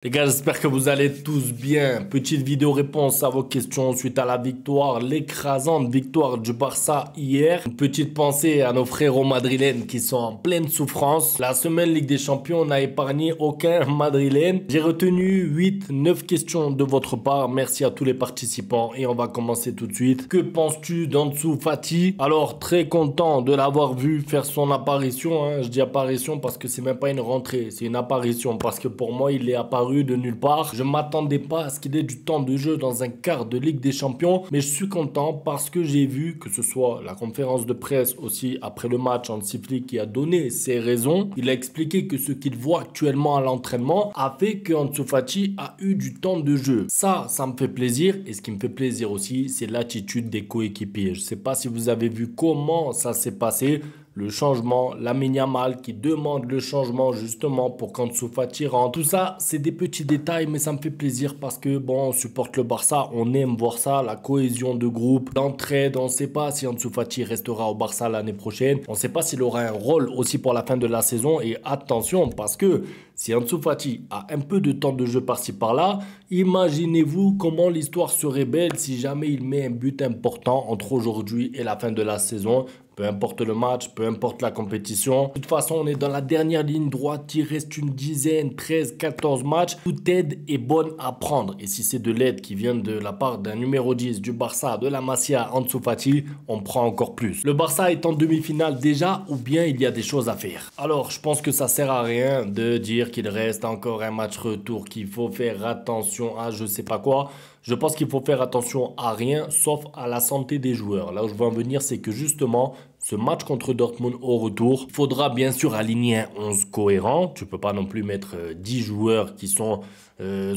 Les gars, j'espère que vous allez tous bien. Petite vidéo réponse à vos questions suite à la victoire, l'écrasante victoire du Barça hier. Une petite pensée à nos frérots madrilènes qui sont en pleine souffrance. La semaine Ligue des Champions n'a épargné aucun madrilène. J'ai retenu 8-9 questions de votre part. Merci à tous les participants et on va commencer tout de suite. Que penses-tu d'Ansu Fati? Alors, très content de l'avoir vu faire son apparition. Je dis apparition parce que c'est même pas une rentrée, c'est une apparition parce que pour moi, il est apparu de nulle part. Je m'attendais pas à ce qu'il ait du temps de jeu dans un quart de Ligue des Champions, mais je suis content parce que j'ai vu que ce soit la conférence de presse aussi après le match, Hansi Flick qui a donné ses raisons. Il a expliqué que ce qu'il voit actuellement à l'entraînement a fait que Ansu Fati a eu du temps de jeu. Ça me fait plaisir et ce qui me fait plaisir aussi, c'est l'attitude des coéquipiers. Je sais pas si vous avez vu comment ça s'est passé. Le changement, Lamine Yamal qui demande le changement justement pour qu'Ansu Fati rentre. Tout ça, c'est des petits détails, mais ça me fait plaisir parce que bon, on supporte le Barça, on aime voir ça, la cohésion de groupe, l'entraide. On ne sait pas si Ansu Fati restera au Barça l'année prochaine. On ne sait pas s'il aura un rôle aussi pour la fin de la saison. Et attention, parce que si Ansu Fati a un peu de temps de jeu par-ci par-là, imaginez-vous comment l'histoire serait belle si jamais il met un but important entre aujourd'hui et la fin de la saison. Peu importe le match, peu importe la compétition. De toute façon, on est dans la dernière ligne droite. Il reste une dizaine, 13, 14 matchs. Toute aide est bonne à prendre. Et si c'est de l'aide qui vient de la part d'un numéro 10 du Barça, de la Masia, Ansu Fati, on prend encore plus. Le Barça est en demi-finale déjà ou bien il y a des choses à faire? Alors, je pense que ça sert à rien de dire qu'il reste encore un match retour, qu'il faut faire attention à je sais pas quoi. Je pense qu'il faut faire attention à rien sauf à la santé des joueurs. Là où je veux en venir, c'est que justement, ce match contre Dortmund au retour, il faudra bien sûr aligner un 11 cohérent. Tu peux pas non plus mettre 10 joueurs qui sont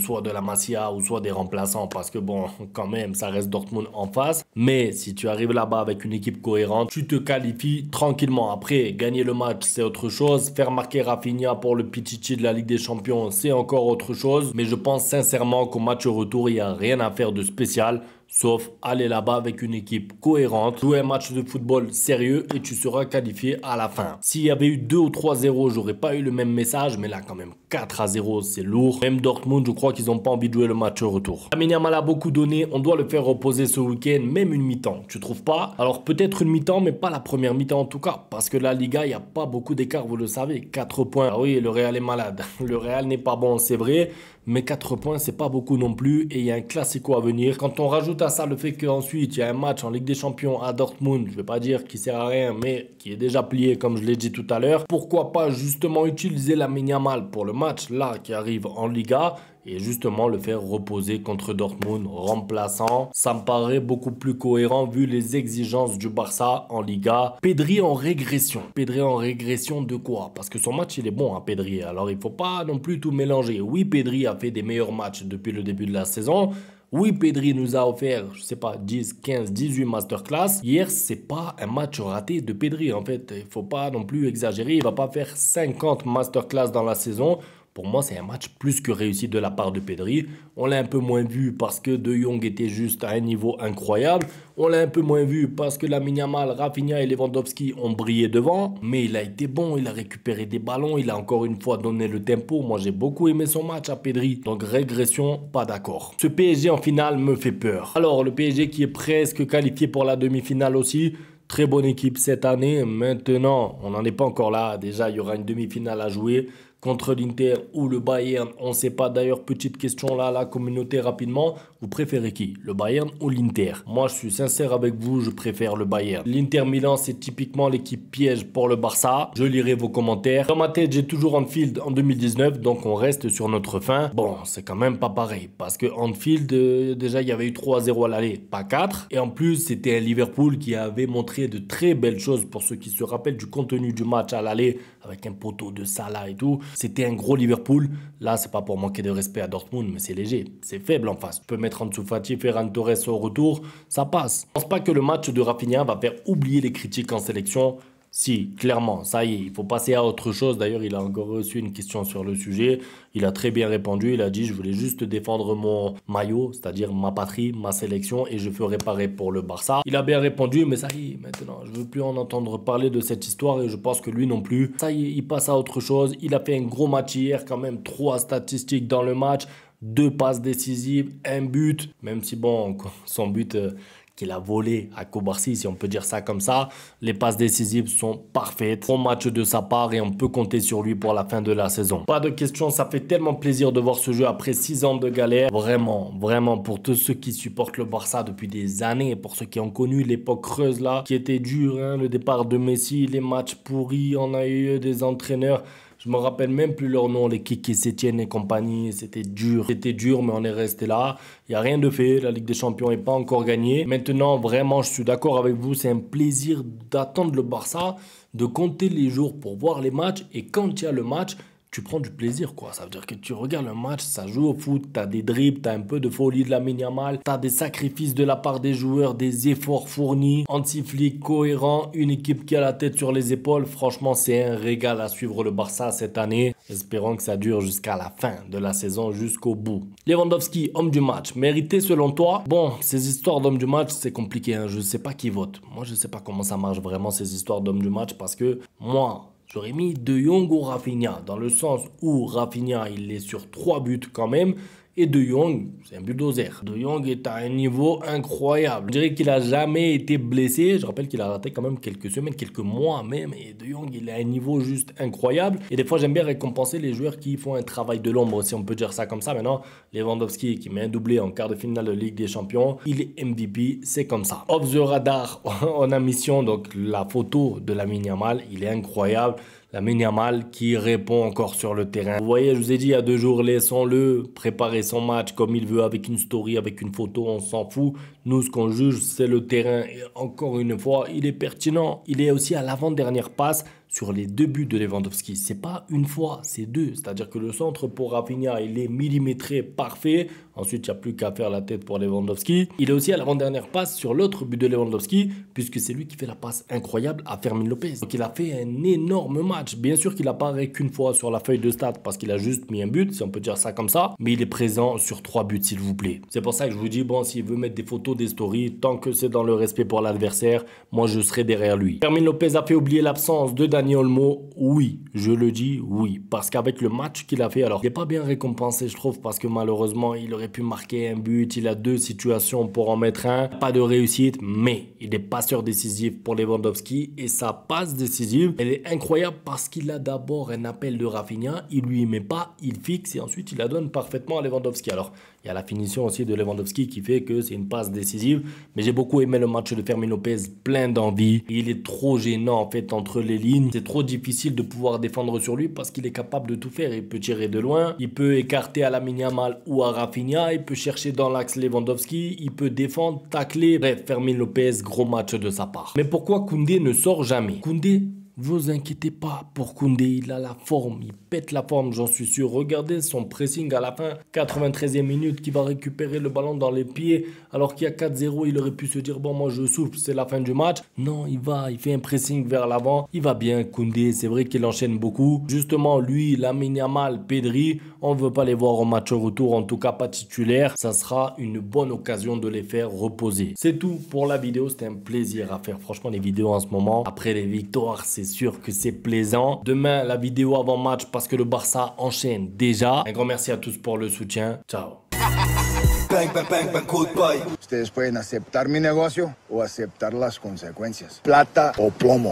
soit de la Masia ou soit des remplaçants parce que bon, quand même, ça reste Dortmund en face. Mais si tu arrives là-bas avec une équipe cohérente, tu te qualifies tranquillement. Après, gagner le match, c'est autre chose. Faire marquer Rafinha pour le Pichichi de la Ligue des Champions, c'est encore autre chose. Mais je pense sincèrement qu'au match retour, il n'y a rien à faire de spécial. Sauf aller là-bas avec une équipe cohérente, jouer un match de football sérieux et tu seras qualifié à la fin. S'il y avait eu 2 ou 3-0, j'aurais pas eu le même message, mais là quand même 4-0, c'est lourd. Même Dortmund, je crois qu'ils n'ont pas envie de jouer le match au retour. Lamine Yamal a beaucoup donné, on doit le faire reposer ce week-end, même une mi-temps, tu trouves pas? Alors peut-être une mi-temps, mais pas la première mi-temps en tout cas, parce que la Liga, il n'y a pas beaucoup d'écart, vous le savez, 4 points. Ah oui, le Real est malade, le Real n'est pas bon, c'est vrai, mais 4 points, c'est pas beaucoup non plus, et il y a un classico à venir. Quand on rajoute à ça le fait qu'ensuite il y a un match en Ligue des Champions à Dortmund, je vais pas dire qu'il sert à rien, mais qui est déjà plié comme je l'ai dit tout à l'heure, pourquoi pas justement utiliser Lamine Yamal pour le match là qui arrive en Liga et justement le faire reposer contre Dortmund remplaçant. Ça me paraît beaucoup plus cohérent vu les exigences du Barça en Liga. Pedri en régression. Pedri en régression de quoi? Parce que son match il est bon, Pedri. Alors il faut pas non plus tout mélanger. Oui, Pedri a fait des meilleurs matchs depuis le début de la saison. Oui, Pedri nous a offert, je sais pas, 10, 15, 18 masterclass. Hier, c'est pas un match raté de Pedri. En fait, il faut pas non plus exagérer. Il va pas faire 50 masterclass dans la saison. Pour moi, c'est un match plus que réussi de la part de Pedri. On l'a un peu moins vu parce que De Jong était juste à un niveau incroyable. On l'a un peu moins vu parce que Lamine Yamal, Rafinha et Lewandowski ont brillé devant. Mais il a été bon, il a récupéré des ballons, il a encore une fois donné le tempo. Moi, j'ai beaucoup aimé son match à Pedri. Donc, régression, pas d'accord. Ce PSG en finale me fait peur. Alors, le PSG qui est presque qualifié pour la demi-finale aussi. Très bonne équipe cette année. Maintenant, on n'en est pas encore là. Déjà, il y aura une demi-finale à jouer contre l'Inter ou le Bayern. On ne sait pas. D'ailleurs, petite question là, la communauté rapidement. Vous préférez qui? Le Bayern ou l'Inter? Moi, je suis sincère avec vous, je préfère le Bayern. L'Inter Milan, c'est typiquement l'équipe piège pour le Barça. Je lirai vos commentaires. Dans ma tête, j'ai toujours Anfield en 2019, donc on reste sur notre fin. Bon, c'est quand même pas pareil, parce que Anfield, déjà, il y avait eu 3-0 à l'aller, pas 4. Et en plus, c'était un Liverpool qui avait montré de très belles choses pour ceux qui se rappellent du contenu du match à l'aller, avec un poteau de Salah et tout. C'était un gros Liverpool. Là, c'est pas pour manquer de respect à Dortmund, mais c'est léger. C'est faible en face. Tu peux mettre Ansu Fati, Ferran Torres au retour, ça passe. Je pense pas que le match de Rafinha va faire oublier les critiques en sélection. Si, clairement, ça y est, il faut passer à autre chose. D'ailleurs, il a encore reçu une question sur le sujet. Il a très bien répondu. Il a dit, je voulais juste défendre mon maillot, c'est-à-dire ma patrie, ma sélection, et je ferai pareil pour le Barça. Il a bien répondu, mais ça y est, maintenant, je veux plus en entendre parler de cette histoire et je pense que lui non plus. Ça y est, il passe à autre chose. Il a fait un gros match hier, quand même, 3 statistiques dans le match, 2 passes décisives, 1 but, même si bon, son but... qu'il a volé à Kobarsi, si on peut dire ça comme ça. Les passes décisives sont parfaites. Bon match de sa part et on peut compter sur lui pour la fin de la saison. Pas de question, ça fait tellement plaisir de voir ce jeu après 6 ans de galère. Vraiment, vraiment, pour tous ceux qui supportent le Barça depuis des années, pour ceux qui ont connu l'époque creuse là, qui était dure, hein, le départ de Messi, les matchs pourris, on a eu des entraîneurs... Je me rappelle même plus leur nom, les Kiki Sétienne et compagnie. C'était dur, mais on est resté là. Il n'y a rien de fait. La Ligue des Champions n'est pas encore gagnée. Maintenant, vraiment, je suis d'accord avec vous. C'est un plaisir d'attendre le Barça, de compter les jours pour voir les matchs. Et quand il y a le match, tu prends du plaisir, quoi. Ça veut dire que tu regardes le match, ça joue au foot, t'as des dribbles, t'as un peu de folie de Lamine Yamal, t'as des sacrifices de la part des joueurs, des efforts fournis, anti-flic, cohérent, une équipe qui a la tête sur les épaules. Franchement, c'est un régal à suivre le Barça cette année. Espérons que ça dure jusqu'à la fin de la saison, jusqu'au bout. Lewandowski, homme du match, mérité selon toi? Bon, ces histoires d'homme du match, c'est compliqué, hein. Je sais pas qui vote. Moi, je sais pas comment ça marche vraiment, ces histoires d'homme du match, parce que moi... J'aurais mis De Jong ou Rafinha, dans le sens où Rafinha, il est sur 3 buts quand même, et De Jong, c'est un bulldozer. De Jong est à un niveau incroyable. Je dirais qu'il n'a jamais été blessé. Je rappelle qu'il a raté quand même quelques semaines, quelques mois même. Et De Jong, il est à un niveau juste incroyable. Et des fois, j'aime bien récompenser les joueurs qui font un travail de l'ombre, si on peut dire ça comme ça. Maintenant, Lewandowski, qui met un doublé en quart de finale de Ligue des Champions, il est MVP, c'est comme ça. Off the radar, on a mission, donc la photo de Lamine Yamal, il est incroyable. Lamine Yamal qui répond encore sur le terrain. Vous voyez, je vous ai dit il y a 2 jours, laissons-le préparer son match comme il veut, avec une story, avec une photo, on s'en fout. Nous, ce qu'on juge, c'est le terrain. Et encore une fois, il est pertinent. Il est aussi à l'avant-dernière passe sur les 2 buts de Lewandowski. C'est pas une fois, c'est 2. C'est-à-dire que le centre pour Rafinha, il est millimétré, parfait. Ensuite, il n'y a plus qu'à faire la tête pour Lewandowski. Il est aussi à l'avant-dernière passe sur l'autre but de Lewandowski, puisque c'est lui qui fait la passe incroyable à Fermin Lopez. Donc, il a fait un énorme match. Bien sûr qu'il apparaît qu'une fois sur la feuille de stats parce qu'il a juste mis un but, si on peut dire ça comme ça. Mais il est présent sur 3 buts, s'il vous plaît. C'est pour ça que je vous dis, bon, s'il veut mettre des photos, des stories, tant que c'est dans le respect pour l'adversaire, moi, je serai derrière lui. Fermin Lopez a fait oublier l'absence de Dani Olmo. Oui, je le dis, oui. Parce qu'avec le match qu'il a fait, alors, il n'est pas bien récompensé, je trouve, parce que malheureusement, il aurait pu marquer un but. Il a 2 situations pour en mettre un. Pas de réussite, mais il est passeur décisif pour Lewandowski. Et sa passe décisive, elle est incroyable parce qu'il a d'abord un appel de Rafinha. Il lui met pas, il fixe et ensuite il la donne parfaitement à Lewandowski. Alors, il y a la finition aussi de Lewandowski qui fait que c'est une passe décisive. Mais j'ai beaucoup aimé le match de Fermin Lopez, plein d'envie. Il est trop gênant en fait entre les lignes. C'est trop difficile de pouvoir défendre sur lui parce qu'il est capable de tout faire. Il peut tirer de loin, il peut écarter à Lamine Yamal ou à Rafinha, il peut chercher dans l'axe Lewandowski, il peut défendre, tacler. Bref, Fermin Lopez, gros match de sa part. Mais pourquoi Koundé ne sort jamais? Koundé, vous inquiétez pas pour Koundé, il a la forme, il pète la forme, j'en suis sûr. Regardez son pressing à la fin, 93e minute, qui va récupérer le ballon dans les pieds, alors qu'il y a 4-0, il aurait pu se dire, bon, moi je souffle, c'est la fin du match. Non, il fait un pressing vers l'avant, il va bien Koundé, c'est vrai qu'il enchaîne beaucoup. Justement, lui, Lamine Yamal, Pedri, on ne veut pas les voir au match retour, en tout cas pas titulaire. Ça sera une bonne occasion de les faire reposer. C'est tout pour la vidéo, c'était un plaisir à faire. Franchement, les vidéos en ce moment, après les victoires, c'est sûr que c'est plaisant. Demain, la vidéo avant match parce que le Barça enchaîne déjà. Un grand merci à tous pour le soutien. Ciao. Ustedes pueden aceptar mi negocio o aceptar las consecuencias. Plata o plomo.